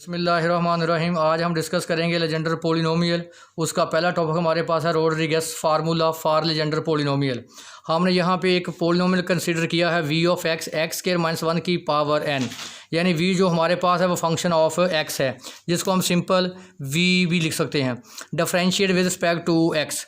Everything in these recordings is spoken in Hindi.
बिस्मिल्लाहिर्रहमानिर्रहीम। आज हम डिस्कस करेंगे लेजेंडर पोलिनोमियल। उसका पहला टॉपिक हमारे पास है Rodrigues formula for Legendre polynomial. हमने यहाँ पे एक पोलिनोमियल कंसीडर किया है V of X X square minus 1 की पावर एन, यानी वी जो हमारे पास है वो फंक्शन ऑफ एक्स है, जिसको हम सिंपल वी भी लिख सकते हैं। Differentiate with respect to x,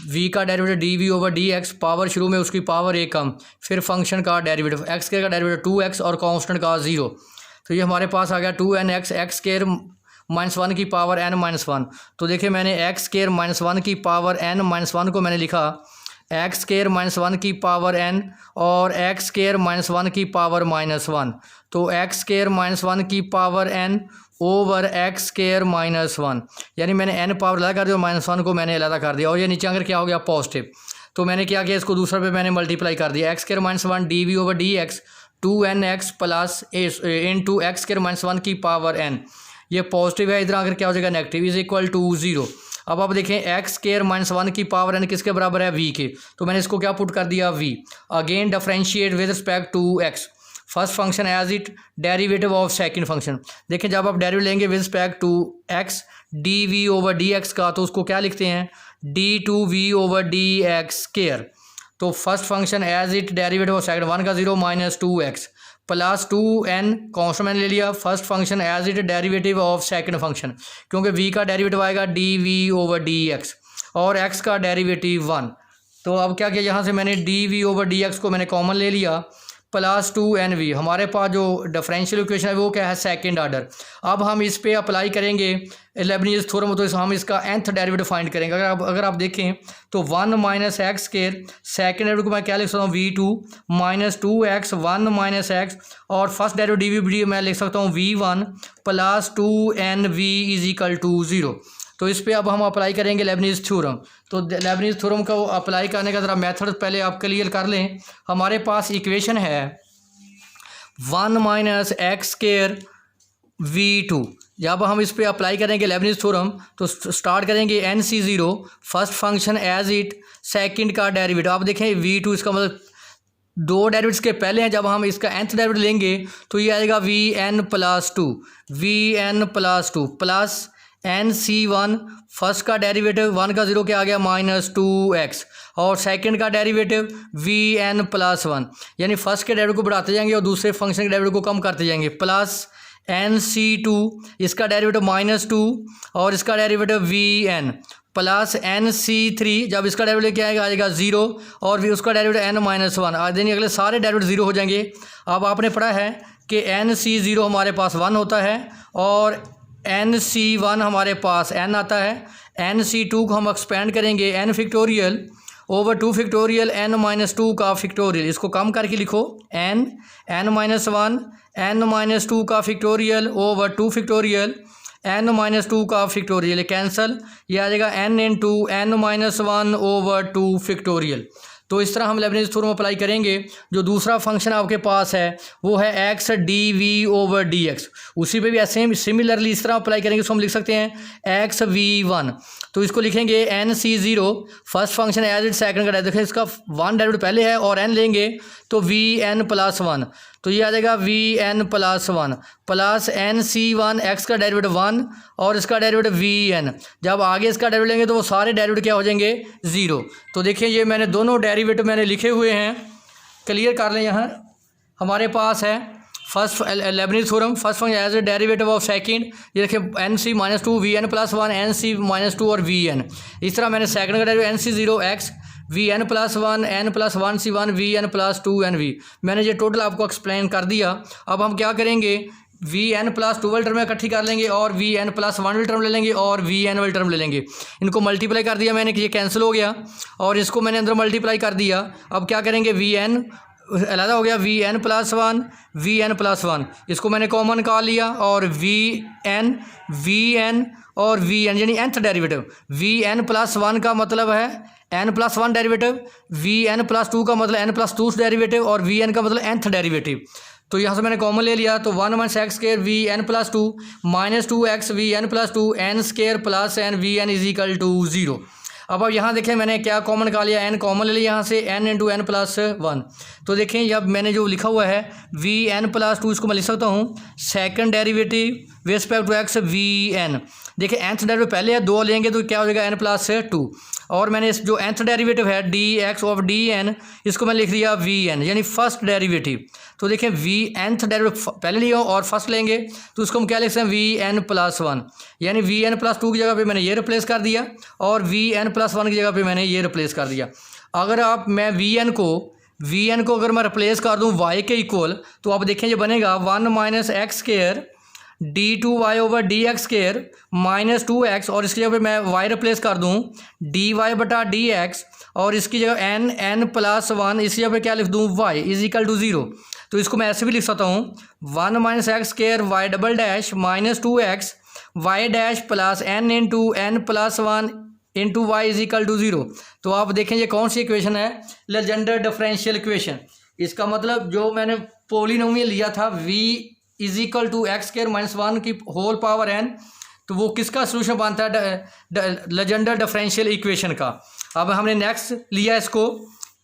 v का derivative d we over D x, power शुरू में उसकी पावर एक कम, फिर फंक्शन का डेरिवेटिव एक्स स्क्वायर का डेरिवेटिव 2x और कांस्टेंट का 0। तो ये हमारे पास आ गया 2nx एक्स स्क्वायर माइनस 1 की पावर n माइनस 1। तो देखिए मैंने एक्स स्क्वायर माइनस 1 की पावर n माइनस 1 को मैंने लिखा एक्स स्क्वायर माइनस 1 की पावर n और एक्स स्क्वायर माइनस 1 की पावर माइनस 1। तो एक्स स्क्वायर माइनस 1 की power n over x square minus 1, यानी मैंने n पावर अलग कर दिया और माइनस 1 को मैंने अलग कर दिया, और ये नीचे आकर क्या हो गया पॉजिटिव। तो मैंने क्या किया, इसको दूसरा पे मैंने मल्टीप्लाई कर दिया, X square minus 1 D we over D X 2nx plus into X square minus 1 की पावर n। ये पॉजिटिव है, इधर आकर क्या हो जाएगा नेगेटिव, इज इक्वल टू 0। अब आप देखें एक्स स्क्वायर माइनस 1 की पावर n किसके बराबर है, v के। तो मैंने इसको क्या पुट कर दिया, v। Again differentiate with respect to x, first function as it derivative of second function. देखें जब आप डेरिवेटिव लेंगे with respect to x D we over D x का, तो उसको क्या लिखते हैं d2v over D x square. तो first function as it derivative of second 1 का 0 minus 2x plus 2n constant मैंने ले लिया, first function as it derivative of second function, क्योंकि v का डेरिवेटिव आएगा dv ओवर dx और x का डेरिवेटिव 1। तो अब क्या किया, यहाँ से मैंने dv ओवर dx को मैंने कॉमन ले लिया प्लस 2nv। हमारे पास जो डिफरेंशियल इक्वेशन है वो क्या है, सेकंड ऑर्डर। अब हम इस पे अप्लाई करेंगे लेबनीज़ थ्योरम, तो हम इसका nth डेरिवेटिव फाइंड करेंगे। अगर आप देखें तो 1 minus X square, second derivative को मैं क्या लिख सकता हूँ v2 minus 2x 1 minus x, और फर्स्ट डेरिवेटिव dv मैं लिख सकता हूँ v1 plus 2nv is equal to 0। तो इस पे अब हम अप्लाई करेंगे लेबनीज़ थ्योरम। तो लेबनीज़ थ्योरम को अप्लाई करने का ज़रा मेथड पहले आप क्लियर कर लें। हमारे पास इक्वेशन है 1 माइनस एक्स स्क्वायर v2। जब हम इस पे अप्लाई करेंगे लेबनीज़ थ्योरम, तो स्टार्ट करेंगे NC0 first function as it second का डेरिवेटिव। आप देखें v2 इसका मतलब दो डेरिवेटिव्स के पहले हैं, जब हम इसका nth डेरिवेटिव लेंगे तो ये आएगा vn plus 2 plus NC1 first का डेरिवेटिव 1 का 0 क्या आ गया माइनस 2x, और सेकंड का डेरिवेटिव vn प्लस 1, यानी फर्स्ट के डेरिवेटिव को बढ़ाते जाएंगे और दूसरे फंक्शन के डेरिवेटिव को कम करते जाएंगे, प्लस NC2 इसका डेरिवेटिव माइनस 2 और इसका डेरिवेटिव vn प्लस NC3, जब इसका डेरिवेटिव क्या आएगा 0 और भी उसका डेरिवेटिव n माइनस 1। आज दिन अगले सारे डेरिवेटिव 0 हो जाएंगे। अब आपने पढ़ा है कि NC0 हमारे पास 1 होता है और NC1 हमारे पास n आता है। NC2 को हम एक्सपेंड करेंगे n factorial over 2 factorial n minus 2 का फैक्टोरियल, इसको कम करके लिखो n माइनस 1 n माइनस 2 का factorial over 2 factorial n minus 2 का फैक्टोरियल, कैंसल, ये आ जाएगा n into n minus 1 over 2 factorial. तो इस तरह हम लेबनीज़ थ्योरम अप्लाई करेंगे। जो दूसरा फंक्शन आपके पास है वो है x D we over D X, उसी पे भी ऐसे सिमिलरली इस तरह अप्लाई करेंगे। उसको हम लिख सकते हैं x v1, तो इसको लिखेंगे NC0 first function as it second का डेरिवेटिव, इसका 1 डेरिवेटिव पहले है और n लेंगे तो vn प्लस 1, तो ये आ जाएगा vn plus 1 plus NC1 x का डेरिवेटिव 1 और इसका डेरिवेटिव vn। जब आगे इसका डेरिवेटिव लेंगे तो वो सारे डेरिवेटिव क्या हो जाएंगे 0। तो देखिए ये मैंने दोनों डेरिवेटिव मैंने लिखे हुए हैं, क्लियर कर लें। यहाँ हमारे पास है first Leibniz theorem, first function as a derivative of second, ये देखिए NC minus 2 vn plus 1 NC minus 2 और vn। इस तरह मैंने सेकंड का derivative NC0 x vn plus 1 n plus 1 c1 vn plus 2nv, मैंने ये टोटल आपको एक्सप्लेन कर दिया। अब हम क्या करेंगे, vn प्लस 2 वाली टर्म इकट्ठी कर लेंगे और vn प्लस 1 वाली टर्म ले लेंगे और vn वाली टर्म ले लेंगे। इनको मल्टीप्लाई कर दिया मैंने कि ये कैंसिल हो गया और इसको मैंने अंदर मल्टीप्लाई कर दिया। अब क्या करेंगे, vn अलग हो गया vn प्लस 1 vn प्लस 1, इसको मैंने कॉमन निकाल लिया और vn और vn यानी nth डेरिवेटिव, vn प्लस 1 का मतलब है n plus 1 derivative, vn plus 2 का मतलब n प्लस 2 डेरिवेटिव और vn का मतलब nth डेरिवेटिव। तो यहाँ से मैंने कॉमन ले लिया, तो 1 minus X square vn plus 2 minus 2x vn plus 2 n square plus n vn is equal to 0। अब यहाँ देखें मैंने क्या कॉमन निकाल लिया, n कॉमन ले लिया यहाँ से, n इंटू n प्लस 1। तो देखें अब मैंने जो लिखा हुआ है vn प्लस 2, इसको मैं लिख सकता हूँ second derivative with respect to x V N. देखिए nth डेरिवेटिव पहले है, 2 लेंगे तो क्या हो जाएगा n प्लस 2, और मैंने इस जो nth डेरिवेटिव है D X of D N, इसको मैं लिख दिया वी एन, यानी फर्स्ट डेरिवेटिव। तो देखें वी nth डेरिवेटिव पहले लिया और फर्स्ट लेंगे तो उसको हम क्या लिख सकते हैं वी एन प्लस 1, यानी वी एन प्लस 2 की जगह पे मैंने ये रिप्लेस कर दिया और वी एन प्लस 1 की जगह पे मैंने ये रिप्लेस कर दिया। अगर आप मैं वी एन को अगर मैं रिप्लेस कर दूँ y के इक्वल, तो आप देखें ये बनेगा 1 minus X square D two Y over D x square minus 2x, और इसकी जगह पे मैं y रिप्लेस कर दूँ डी वाई बटा डी एक्स, और इसकी जगह n प्लस 1, इसकी जगह पे क्या लिख दूँ y इज इक्वल टू 0। तो इसको मैं ऐसे भी लिख सकता हूँ 1 minus X square Y double dash minus 2x Y dash plus n into n plus 1 into Y is equal to 0। तो आप देखें ये कौन सी इक्वेशन है, लेजेंडर डिफरेंशियल इक्वेशन। इसका मतलब जो मैंने पोलिनोमियल लिया था v is equal to X square minus 1 की होल पावर n, तो वो किसका सोल्यूशन बनता है, लेजेंडर डिफरेंशियल इक्वेशन का। अब हमने नेक्स्ट लिया इसको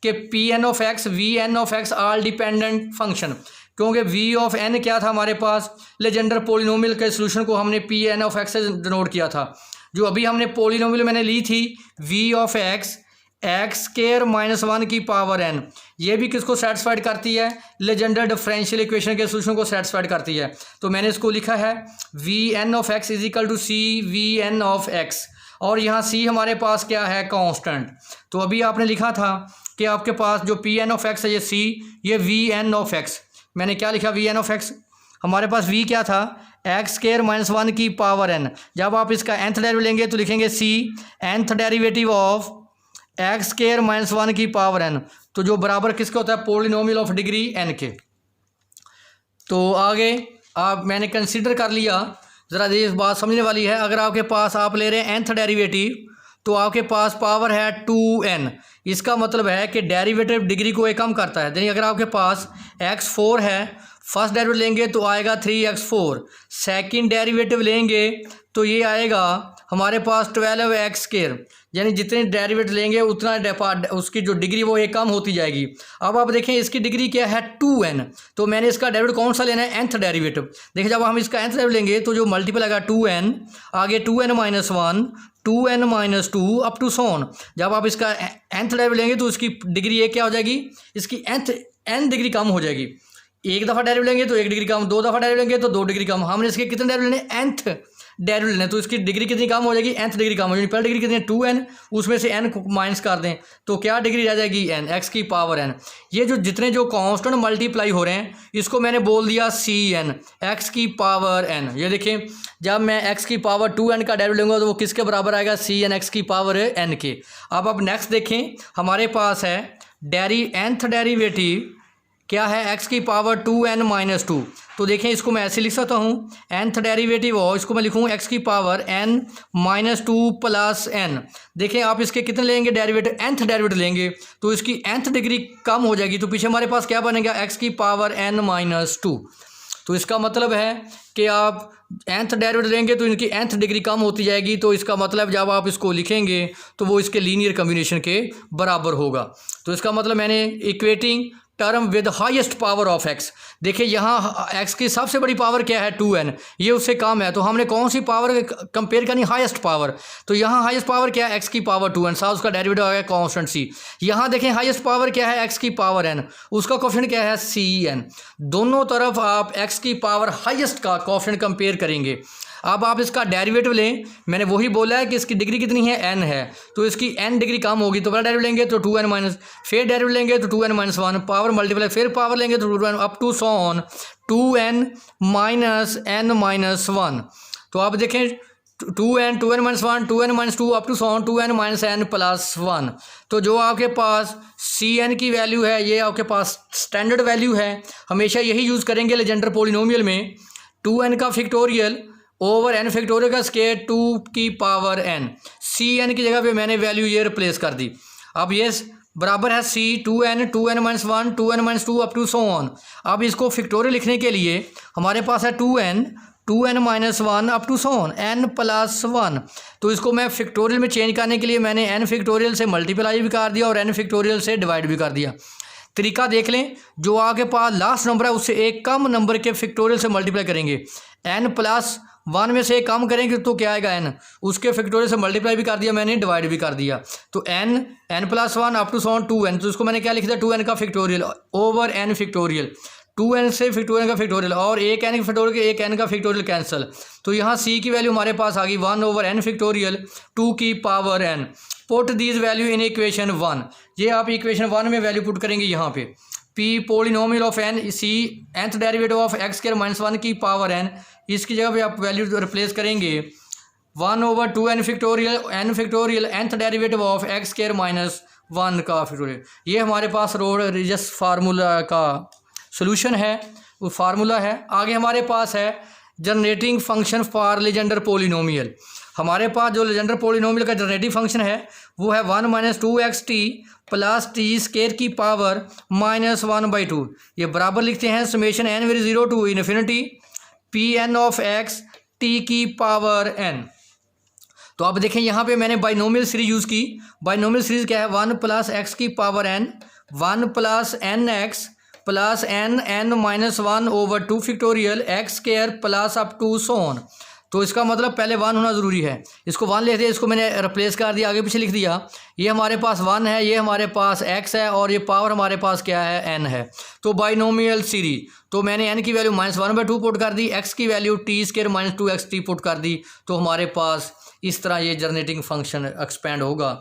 कि P N of X V N of X all dependent function, क्योंकि वी ऑफ एन क्या था हमारे पास, लेजेंडर पोलिनोमियल के सोल्यूशन को हमने पी एन ऑफ एक्स से डिनोट किया था। जो अभी हमने पोलिनोमियल मैंने ली थी V of X square minus 1 की पावर n, ये भी किसको सेटिस्फाइड करती है, लेजेंडर डिफरेंशियल इक्वेशन के सोल्यूशन को सेटिस्फाइड करती है। तो मैंने इसको लिखा है V N of X is equal to C V N of X, और यहाँ सी हमारे पास क्या है, कांस्टेंट। तो अभी आपने लिखा था कि आपके पास जो पी एन ऑफ एक्स है ये सी, ये वी एन ऑफ एक्स, मैंने क्या लिखा वी एन ऑफ एक्स, हमारे पास वी क्या था एक्स स्क्वायर माइनस 1 की पावर n। जब आप इसका nth डेरिवेटिव लेंगे तो लिखेंगे सी nth derivative of X square minus 1 की पावर n, तो जो बराबर किसका होता है, पोलिनोमियल ऑफ डिग्री n के। तो आगे आप मैंने कंसीडर कर लिया, ज़रा ये बात समझने वाली है। अगर आपके पास आप ले रहे हैं nth डेरिवेटिव तो आपके पास पावर है 2n, इसका मतलब है कि डेरिवेटिव डिग्री को एक कम करता है। यानी अगर आपके पास x4 है, फर्स्ट डेरिवेटिव लेंगे तो आएगा 3x4, सेकंड डेरिवेटिव लेंगे तो ये आएगा हमारे पास 12x स्क्वायर, यानी जितने डेरिवेटिव लेंगे उतना उसकी जो डिग्री वो एक कम होती जाएगी। अब आप देखें इसकी डिग्री क्या है 2n, तो मैंने इसका डेरिवेटिव कौन सा लेना है, nth डेरिवेटिव। देखिए जब हम इसका nth डेरिवेटिव लेंगे तो जो मल्टीपल आएगा 2n, आगे 2n minus 1, 2n minus 2 up to so on. जब आप इसका nth डेरिवेटिव लेंगे तो इसकी डिग्री एक क्या हो जाएगी, इसकी n डिग्री कम हो जाएगी। एक दफ़ा डेरिवेटिव लेंगे तो 1 डिग्री कम, 2 दफ़ा डेरिवेटिव लेंगे तो 2 डिग्री कम। हमने इसके कितने डेरिवेटिव लेने, nth डेरिवेटिव लेने, तो इसकी डिग्री कितनी कम हो जाएगी, nth डिग्री कम हो जाएगी। पहली डिग्री कितनी है 2n, उसमें से n को माइनस कर दें तो क्या डिग्री रह जाएगी n, x की पावर n। ये जो जितने जो कांस्टेंट मल्टीप्लाई हो रहे हैं इसको मैंने बोल दिया cn, x की पावर n। ये देखें जब मैं x की पावर 2n का डेरिवेटिव लूँगा तो वो किसके बराबर आएगा, cn x की पावर n के। अब नेक्स्ट देखें हमारे पास है nth डेरिवेटिव क्या है, x की पावर 2n माइनस 2। तो देखें इसको मैं ऐसे लिख सकता हूँ nth डेरिवेटिव और इसको मैं लिखूँ x की power n minus 2 plus n। देखें आप इसके कितने लेंगे डेरिवेटिव, nth डेरिवेटिव लेंगे तो इसकी nth डिग्री कम हो जाएगी, तो पीछे हमारे पास क्या बनेगा, x की पावर n माइनस 2। तो इसका मतलब है कि आप nth डेरिवेटिव लेंगे तो इनकी nth डिग्री कम होती जाएगी, तो इसका मतलब जब आप इसको लिखेंगे तो वो इसके लीनियर कम्बिनेशन के बराबर होगा। तो इसका मतलब मैंने equating term with highest power of x, देखिए यहाँ x की सबसे बड़ी पावर क्या है 2n, ये उससे कम है, तो हमने कौन सी पावर कंपेयर करनी, हाईएस्ट पावर। तो यहाँ हाईएस्ट पावर क्या है, x की पावर 2n, साथ उसका डेरिवेटिव आ गया कांस्टेंट c। यहाँ देखें हाईएस्ट पावर क्या है, x की पावर n, उसका कोफिशिएंट क्या है cn। दोनों तरफ आप x की पावर हाईएस्ट का कोफिशिएंट कंपेयर करेंगे। अब आप इसका डेरिवेटिव लें, मैंने वही बोला है कि इसकी डिग्री कितनी है, n है, तो इसकी n डिग्री कम होगी तो पहला डेरिवेटिव लेंगे तो 2n माइनस, फिर डेरिवेटिव लेंगे तो 2n माइनस 1, पावर मल्टीप्लाई, फिर पावर लेंगे तो 2n up to so on 2n minus n minus 1। तो आप देखें 2n minus 1, 2n minus 2 up to so on 2n minus n plus 1। तो जो आपके पास cn की वैल्यू है ये आपके पास स्टैंडर्ड वैल्यू है, हमेशा यही यूज़ करेंगे लेजेंडर पोलिनोमियल में, 2n का फैक्टोरियल ओवर n फैक्टोरियल का स्क्वायर 2 की पावर n। cn की जगह पे मैंने वैल्यू ये रिप्लेस कर दी। अब ये बराबर है c 2n minus 1, 2n minus 2 up to so on. अब इसको फैक्टोरियल लिखने के लिए हमारे पास है 2n minus 1 up to so on n plus 1। तो इसको मैं फैक्टोरियल में चेंज करने के लिए मैंने n फैक्टोरियल से मल्टीप्लाई भी कर दिया और n फैक्टोरियल से डिवाइड भी कर दिया। तरीका देख लें, जो आपके पास लास्ट नंबर है उससे एक कम नंबर के फैक्टोरियल से मल्टीप्लाई करेंगे। n+1 में से कम करेंगे तो क्या आएगा n, उसके फैक्टोरियल से मल्टीप्लाई भी कर दिया मैंने, डिवाइड भी कर दिया, तो n+1 अप टू 2n, तो इसको मैंने क्या लिख दिया 2n का factorial over n factorial, 2n से फैक्टोरियल का फैक्टोरियल, और एक n का फैक्टोरियल एक n का फैक्टोरियल कैंसिल, तो यहाँ c की वैल्यू हमारे पास आ गई 1/n फैक्टोरियल 2 की power n। Put these value in equation 1, ये आप इक्वेशन 1 में वैल्यू पुट करेंगे यहाँ पे, p polynomial of n, c nth derivative of x² - 1 की पावर n, इसकी जगह पे आप वैल्यू रिप्लेस करेंगे 1/2n factorial n factorial nth derivative of x² - 1 का फैक्टोरियल। ये हमारे पास रोड्रिगस फार्मूला का सोल्यूशन है, वो फार्मूला है। आगे हमारे पास है generating function for Legendre polynomial. हमारे पास जो लेजेंडर पोलिनोमियल का जनरेटिंग फंक्शन है वो है 1 - 2xt प्लस t² की पावर -1/2, ये बराबर लिखते हैं summation n very 0 to infinity pn of x t की पावर n। तो आप देखें यहाँ पे मैंने बाइनोमियल सीरीज यूज़ की। बाइनोमियल सीरीज क्या है, 1 + x की power n 1 + nx plus n(n-1/2 factorial x² plus up to so on. तो इसका मतलब पहले 1 होना ज़रूरी है, इसको 1 लिख दिया, इसको मैंने रिप्लेस कर दिया, आगे पीछे लिख दिया। ये हमारे पास 1 है, ये हमारे पास x है, और ये पावर हमारे पास क्या है n है। तो बाइनोमियल सीरीज, तो मैंने n की वैल्यू -1/2 पुट कर दी, x की वैल्यू t² - 2xt पुट कर दी, तो हमारे पास इस तरह ये जनरेटिंग फंक्शन एक्सपेंड होगा।